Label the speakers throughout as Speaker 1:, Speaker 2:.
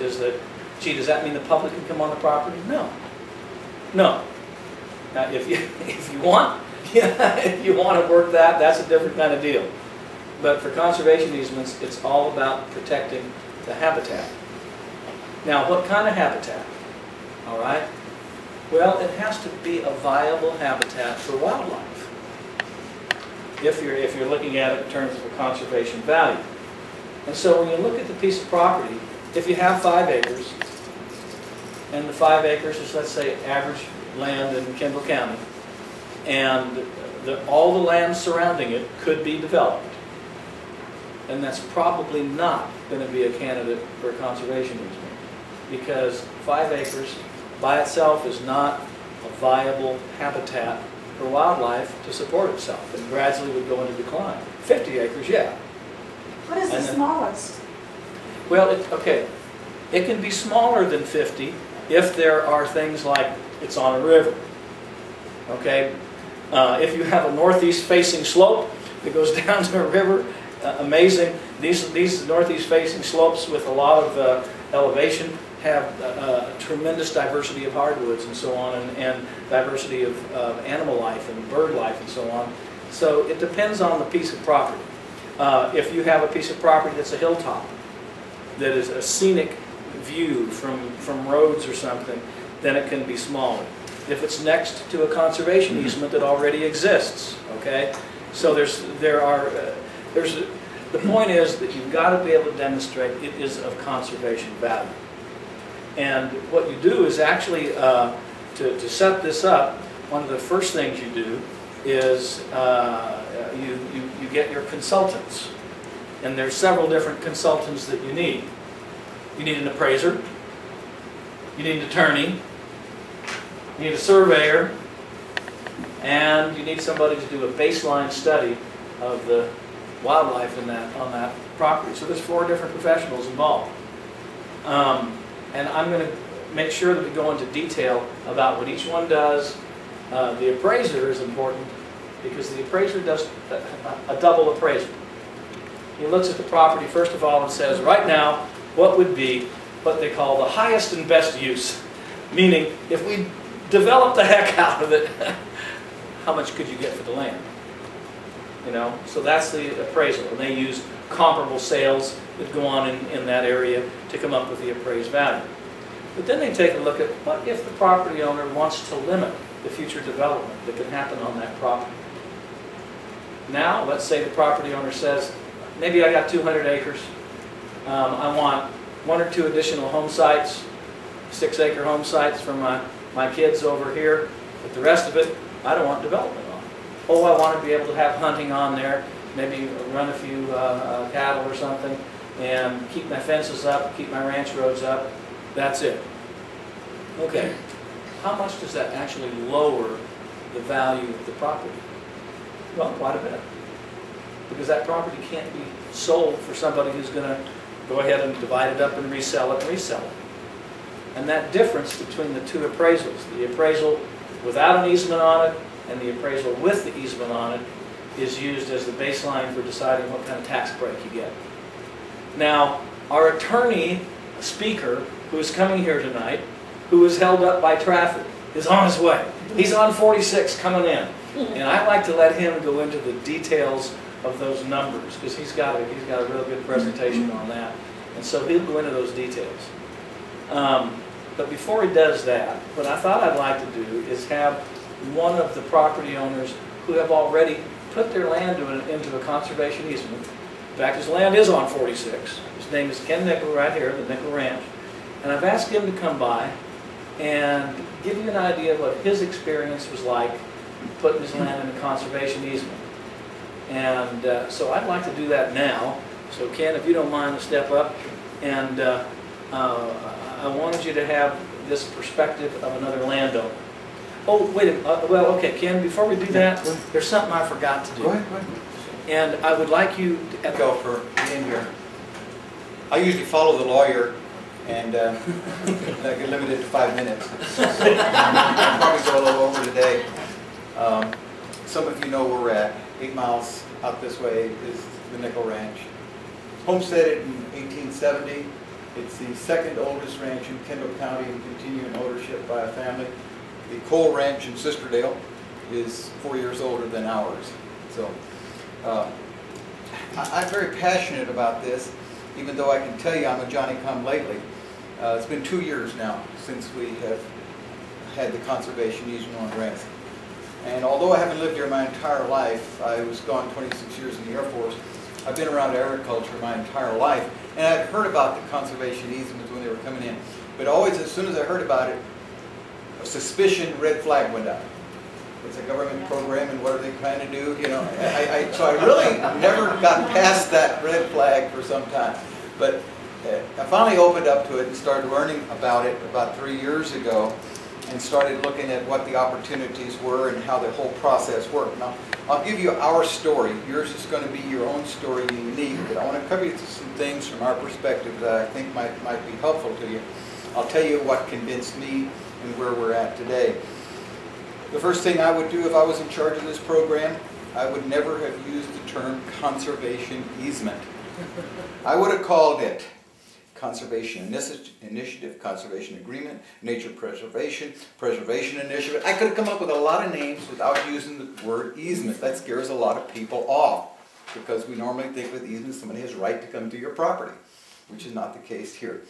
Speaker 1: is that, gee, does that mean the public can come on the property? No. No. Now, if you want, yeah, if you want to work that, that's a different kind of deal. But for conservation easements, it's all about protecting the habitat. Now, what kind of habitat? All right. Well, it has to be a viable habitat for wildlife. If you're looking at it in terms of a conservation value. And so when you look at the piece of property, if you have 5 acres, and the 5 acres is, let's say, average land in Kendall County, and all the land surrounding it could be developed, and that's probably not going to be a candidate for a conservation easement, because 5 acres by itself is not a viable habitat for wildlife to support itself, and gradually would go into decline. 50 acres, yeah.
Speaker 2: What is the smallest?
Speaker 1: Well, it can be smaller than 50 if there are things like it's on a river. Okay, if you have a northeast facing slope that goes down to a river, amazing. These northeast facing slopes with a lot of elevation have tremendous diversity of hardwoods and so on, and diversity of animal life and bird life and so on. So it depends on the piece of property. If you have a piece of property that's a hilltop, that is a scenic view from roads or something, then it can be smaller. If it's next to a conservation easement that already exists, okay? So the point is that you've got to be able to demonstrate it is of conservation value. And what you do is actually, to set this up, one of the first things you do is you get your consultants. And there's several different consultants that you need. You need an appraiser, you need an attorney, you need a surveyor, and you need somebody to do a baseline study of the wildlife on that property. So there's 4 different professionals involved. And I'm going to make sure that we go into detail about what each one does. The appraiser is important because the appraiser does a double appraisal. He looks at the property first of all and says, right now, what would be what they call the highest and best use? Meaning, if we develop the heck out of it, how much could you get for the land? You know, so that's the appraisal, and they use comparable sales that go on in that area to come up with the appraised value. But then they take a look at what if the property owner wants to limit the future development that can happen on that property. Now, let's say the property owner says, maybe I got 200 acres. I want 1 or 2 additional home sites, 6-acre home sites for my kids over here, but the rest of it, I don't want development on. Oh, I want to be able to have hunting on there, maybe run a few cattle or something, and keep my fences up, keep my ranch roads up. That's it. Okay, how much does that actually lower the value of the property? Well, quite a bit. Because that property can't be sold for somebody who's going to go ahead and divide it up and resell it. And that difference between the 2 appraisals, the appraisal without an easement on it and the appraisal with the easement on it, is used as the baseline for deciding what kind of tax break you get. Now, our attorney speaker, who is coming here tonight, who is held up by traffic, is on his way. He's on 46 coming in. And I like to let him go into the details of those numbers, because he's got a real good presentation on that. And so he'll go into those details. But before he does that, what I thought I'd like to do is have one of the property owners who have already put their land into a conservation easement. In fact, his land is on 46. His name is Ken Nickel right here, the Nickel Ranch. And I've asked him to come by and give you an idea of what his experience was like putting his land in a conservation easement. And so I'd like to do that now. So Ken, if you don't mind to step up, and I wanted you to have this perspective of another landowner. Oh, wait a minute. Well, okay, Ken, before we do that, there's something I forgot to do.
Speaker 3: Go ahead.
Speaker 1: And I would like you to
Speaker 3: go for being here. I usually follow the lawyer, and I get limited to 5 minutes. So I'll probably go a little over today. Some of you know where we're at. 8 miles out this way is the Nickel Ranch. Homesteaded in 1870. It's the second oldest ranch in Kendall County and continuing ownership by a family. The Cole Ranch in Sisterdale is 4 years older than ours. So I'm very passionate about this, even though I can tell you I'm a Johnny-come-lately. It's been 2 years now since we have had the conservation easement on Grants. And although I haven't lived here my entire life, I was gone 26 years in the Air Force, I've been around agriculture my entire life, and I'd heard about the conservation easements when they were coming in. But always, as soon as I heard about it, a suspicion, red flag went up. It's a government program, and what are they trying to do? You know, so I really never got past that red flag for some time. But I finally opened up to it and started learning about it about 3 years ago, and started looking at what the opportunities were and how the whole process worked. Now, I'll give you our story. Yours is going to be your own story, unique, but I want to cover you some things from our perspective that I think might be helpful to you. I'll tell you what convinced me and where we're at today. The first thing I would do if I was in charge of this program, I would never have used the term conservation easement. I would have called it Conservation Initiative, Conservation Agreement, Nature Preservation, Preservation Initiative. I could have come up with a lot of names without using the word easement. That scares a lot of people off, because we normally think with easement somebody has right to come to your property, which is not the case here.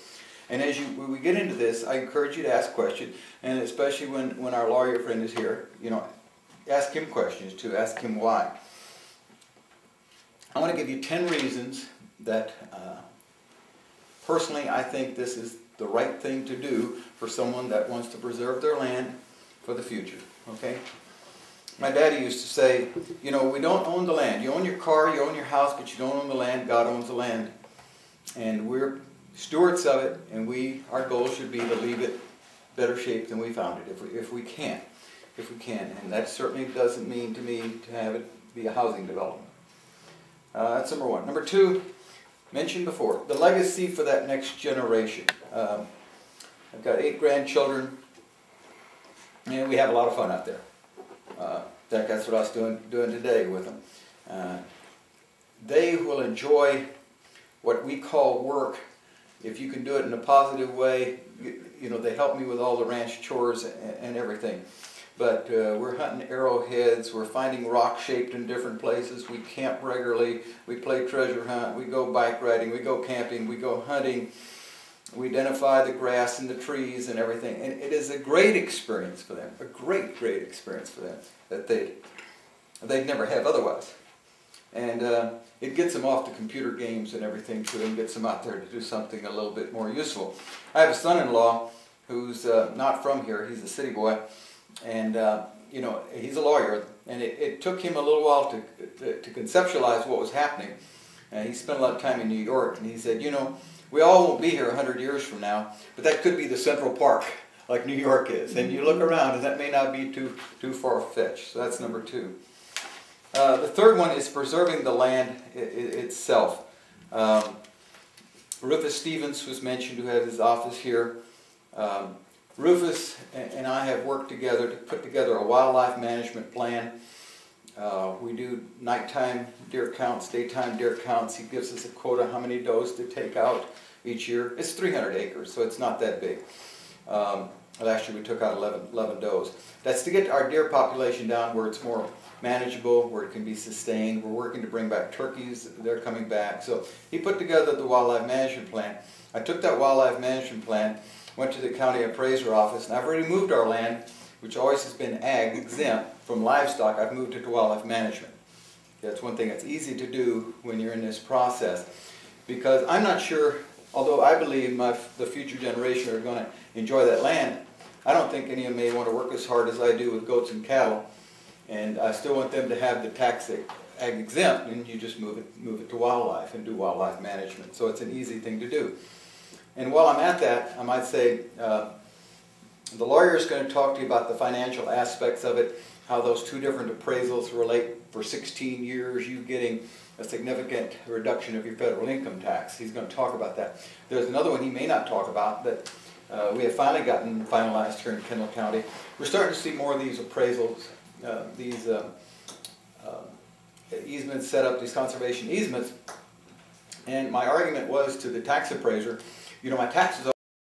Speaker 3: And when we get into this, I encourage you to ask questions, and especially when our lawyer friend is here, you know, ask him questions too, ask him why. I want to give you 10 reasons that personally, I think this is the right thing to do for someone that wants to preserve their land for the future, okay? My daddy used to say, you know, we don't own the land. You own your car, you own your house, but you don't own the land. God owns the land. And we're stewards of it, and our goal should be to leave it better shape than we found it, if we can. And that certainly doesn't mean to me to have it be a housing development. That's number one. Number two, mentioned before, the legacy for that next generation. I've got 8 grandchildren, and we have a lot of fun out there. That's what I was doing today with them. They will enjoy what we call work if you can do it in a positive way. You know, they help me with all the ranch chores and everything. But we're hunting arrowheads, we're finding rock shaped in different places, we camp regularly, we play treasure hunt, we go bike riding, we go camping, we go hunting, we identify the grass and the trees and everything. And it is a great experience for them, a great experience for them that they'd never have otherwise. And it gets them off to computer games and everything too, and gets them out there to do something a little bit more useful. I have a son-in-law who's not from here, he's a city boy. And, you know, he's a lawyer, and it took him a little while to conceptualize what was happening. And he spent a lot of time in New York, and he said, you know, we all won't be here 100 years from now, but that could be the Central Park, like New York is. And you look around, and that may not be too far-fetched. So that's number two. The third one is preserving the land itself. Rufus Stevens was mentioned, who has his office here. Rufus and I have worked together to put together a wildlife management plan. We do nighttime deer counts, daytime deer counts. He gives us a quota how many does to take out each year. It's 300 acres, so it's not that big. Last year we took out 11 does. That's to get our deer population down where it's more manageable, where it can be sustained. We're working to bring back turkeys. They're coming back. So he put together the wildlife management plan. I took that wildlife management plan, went to the county appraiser office, and I've already moved our land, which always has been ag exempt from livestock. I've moved it to wildlife management. That's one thing that's easy to do when you're in this process, because I'm not sure, although I believe the future generation are going to enjoy that land, I don't think any of them may want to work as hard as I do with goats and cattle, and I still want them to have the tax ag exempt, and you just move it to wildlife and do wildlife management. So it's an easy thing to do. And while I'm at that, I might say the lawyer is going to talk to you about the financial aspects of it, how those two different appraisals relate. For 16 years, you getting a significant reduction of your federal income tax. He's going to talk about that. There's another one he may not talk about that we have finally gotten finalized here in Kendall County. We're starting to see more of these appraisals, these easements set up, these conservation easements. And my argument was to the tax appraiser, my taxes